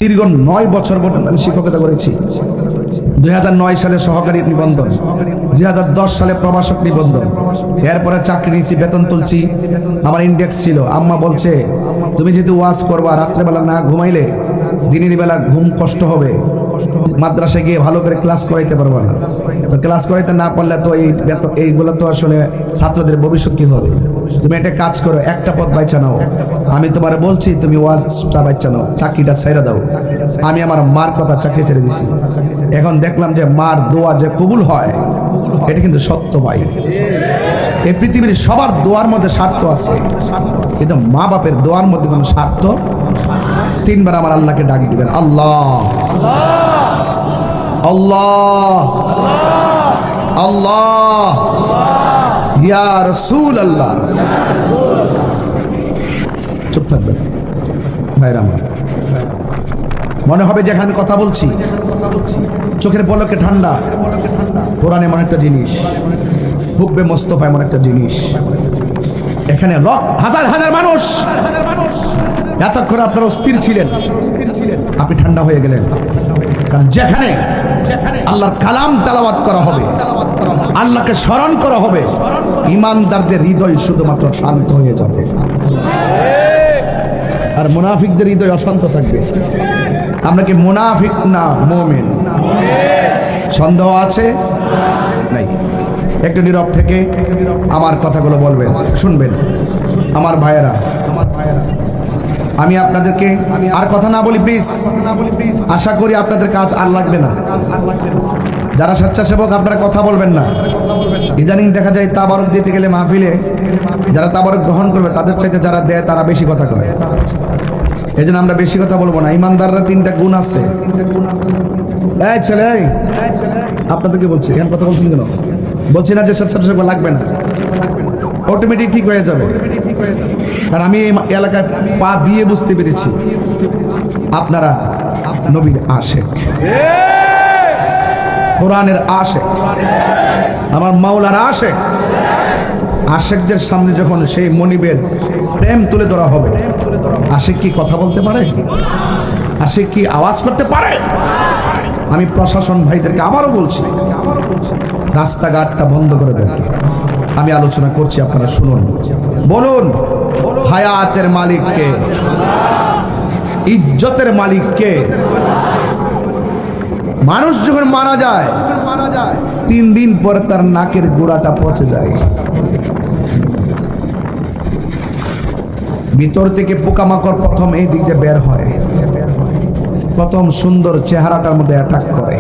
দীর্ঘ 9 বছর পর্যন্ত আমি শিক্ষকতা করেছি। 2009 সালে সহকারী নিবন্ধন, 2010 সালে প্রভাষক নিবন্ধন, এরপরে চাকরি নিয়েছি, বেতন তুলছি, আমার ইন্ডেক্স ছিল। আম্মা বলছে তুমি যেহেতু ওয়াজ করবা, রাত্রেবেলা না ঘুমাইলে দিনের বেলা ঘুম কষ্ট হবে, মাদ্রাসায় গিয়ে ভালো করে ক্লাস করাইতে পারবো না। তো ক্লাস করাইতে না পারলে তো এইগুলো তো আসলে ছাত্রদের ভবিষ্যৎ কি হবে। তুমি একটা কাজ করো, একটা পথ বাইচা নাও। আমি তোমার বলছি তুমি ওয়াজটা বাইচা নাও, চাকরিটা ছেড়ে দাও। আমি আমার মার কথা চাকরি ছেড়ে দিছি। এখন দেখলাম যে মার দোয়া যে কবুল হয়, এটা কিন্তু সত্য ভাই। এই পৃথিবীর সবার দোয়ার মধ্যে স্বার্থ আছে, কিন্তু মা বাপের দোয়ার মধ্যে কোনো স্বার্থ। 3 বার আমার আল্লাহকে ডাক দিবেন, আল্লাহ আল্লাহ আল্লাহ ইয়া রাসূল আল্লাহ। চুপ থাকবেন ভাইরা আমার। মনে হবে যে এখানে কথা বলছি, চোখের পলকে ঠান্ডা। কোরআন এমন একটা জিনিস, হুব্বে মোস্তফা এমন একটা জিনিস। এখানে হাজার হাজার মানুষ, এতক্ষণ আপনারা অস্থির ছিলেন, আপনি ঠান্ডা হয়ে গেলেন। কারণ যেখানে আল্লাহর কালাম তেলাওয়াত করা হবে, আল্লাহকে স্মরণ করা হবে, ঈমানদারদের হৃদয় শুধুমাত্র শান্ত হয়ে যাবে, আর মুনাফিকদের হৃদয় অশান্ত থাকবে। আমরা কি মুনাফিক না মুমিন? সন্দেহ আছে নাই? একটু নীরব থেকে আমার কথাগুলো বলবেন, শুনবেন আমার ভাইয়েরা। আমি আপনাদেরকে আর কথা না বলি প্লিজ। আশা করি আপনাদের কাজ আর লাগবে না। যারা স্বেচ্ছাসেবক আপনারা কথা বলবেন না। ইদানিং দেখা যায় তাবারক দিতে গেলে মাহফিলে যারা তাবারক গ্রহণ করবে তাদের চাইতে যারা দেয় তারা বেশি কথা কয়। এই জন্য আমরা বেশি কথা বলবো না। ইমানদাররা 3টা গুণ আছে। এই ছেলে, আপনাদেরকে বলছি, এখানে কথা বলছেন কেন? বলছি না যে স্বেচ্ছাসেবক লাগবে না, অটোমেটিক ঠিক হয়ে যাবে। কারণ আমি এই এলাকায় পা দিয়ে বুঝতে পেরেছি আপনারা নবীর আশেক, কোরআনের আশেক, আমার মাওলার আশেক। আশেকদের সামনে যখন সেই মনিবের প্রেম তুলে ধরা হবে, আশেক কি কথা বলতে পারে? আশেক কি আওয়াজ করতে পারে? আমি প্রশাসন ভাইদেরকে আবারও বলছি, রাস্তাঘাটটা বন্ধ করে দেন। আমি আলোচনা করছি, আপনারা শুনুন। বলুন হায়াতের মালিককে, ইজ্জতের মালিককে। মানুষ যখন মারা যায় 3 দিন পরে তার নাকের গোড়াটা পচে যায়, ভিতর থেকে পোকামাকড় প্রথম এই দিক দিয়ে বের হয়, প্রথম সুন্দর চেহারাটার মধ্যে অ্যাটাক করে।